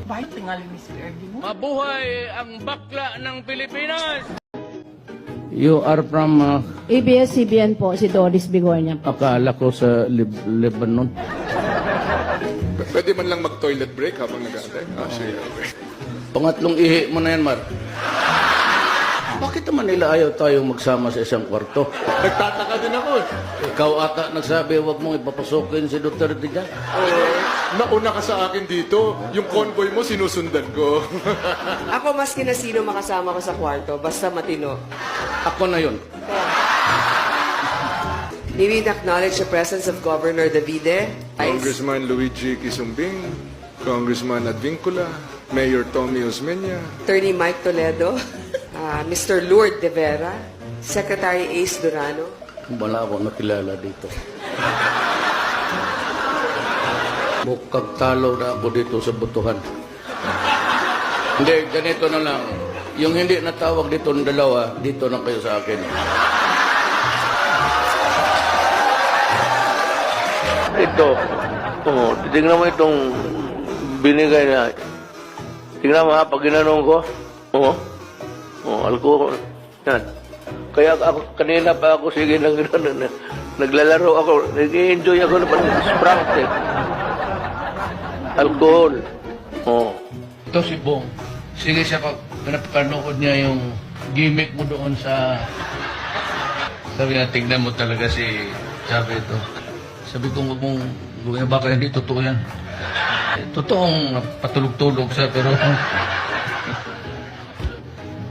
Bakit tingali ni Sir Ergie mo? Mabuhay ang bakla ng Pilipinas! You are from ABS-CBN po, si Doris Bigornia. akala ko sa Lebanon. Pwede man lang mag-toilet break habang nag-aantay? Ah, sige. Okay. Pangatlong ihi mo na yan, Mar. Bakit naman nila ayaw tayo magsama sa isang kwarto? Nagtataka din ako. Ikaw ata nagsabi, huwag mong ipapasukin si Duterte dyan. Nauna ka sa akin dito. Yung convoy mo, sinusundan ko. Ako maski na sino makasama ko sa kwarto, basta matino. Ako na yun. We need to acknowledge the presence of Governor Davide, Congressman Luigi Quisumbing, Congressman Advincula, Mayor Tommy Osmeña, Attorney Mike Toledo, Mr. Lourdes De Vera, Secretary Ace Durano. Wala akong nakilala dito. Mukhang talo na ako dito sa butuhan. Hindi, ganito na lang. Yung hindi natawag dito ng dalawa, dito na kayo sa akin. Ito, tingnan mo itong binigay na. Tingnan mo ha, pag ginanong ko, alcohol. Yan. Kaya ako, kanina pa ako, sige, naglalaro ako, nag-enjoy ako na parang Sprite eh. Alcohol. Ito si Bong. Sige siya pag pinapanood niya yung gimmick mo doon sa... Sabi na, tingnan mo talaga si Sabi ito. Sabi ko, huwag mong gawin, baka hindi totoo yan. Totoong patulog-tulog siya, pero...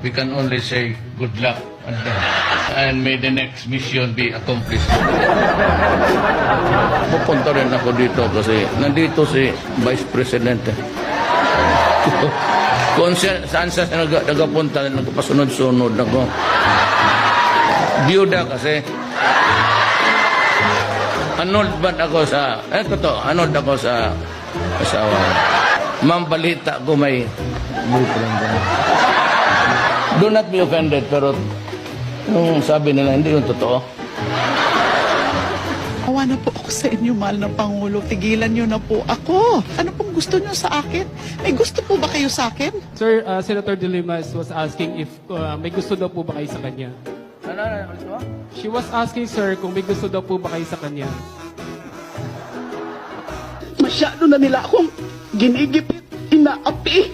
We can only say good luck and may the next mission be accomplished. Pupunta rin ako dito kasi nandito si Vice President. Kung saan siya nagapunta, nagpasunod-sunod ako. Biyuda kasi. Annolled ba ako sa... annolled ako sa asawa. Ma'am, balita ko may boyfriend ba? Do not be offended, pero yung sabi nila, hindi yung totoo. Awa na po ako sa inyo, mahal na Pangulo. Tigilan niyo na po ako. Ano pong gusto niyo sa akin? May gusto po ba kayo sa akin? Sir, Senator De Limas was asking if may gusto daw po ba kayo sa kanya. She was asking, sir, kung may gusto daw po ba kayo sa kanya. Masyado na nila akong ginigipit, inaapi.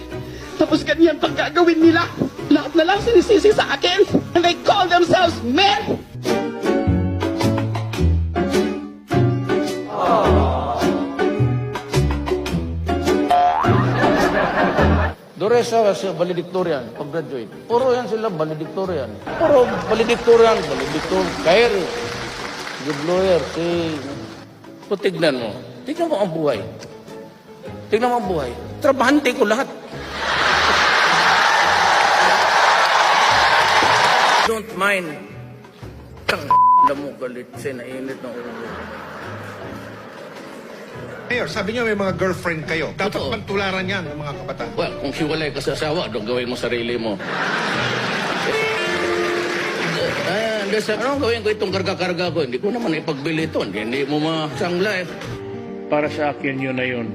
Tapos ganyan pang gagawin nila. Lahat na lang sinisisi sa akin. And they call themselves men. Doresa sa valedictorian, pag-graduate. Puro yan sila valedictorian. Puro valedictorian, Kair, good lawyer, si... So, tignan mo. Tignan mo ang buhay. Tignan mo ang buhay. Trabahante ko lahat. Don't mind. Tang mo galit sa nainit ng ulo. Mayor, sabi niyo may mga girlfriend kayo. Dapat Totoo. pantularan yan ng mga kabataan. Well, kung hiwalay ka sa asawa, doon gawin mo sarili mo. Anong gawin ko itong karga-karga ko? Hindi ko naman ipagbili ito. Hindi mo masangla eh. Para sa akin yun na yun,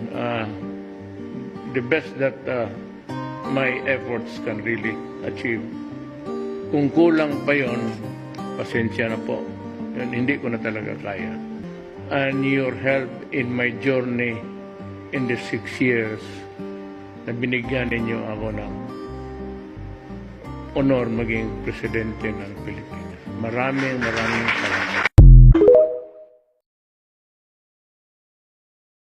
the best that my efforts can really achieve. Kung kulang pa yun, pasensya na po. Yun, hindi ko na talaga kaya. And your help in my journey in the 6 years na binigyan ninyo ako ng honor maging presidente ng Pilipinas. Maraming salamat.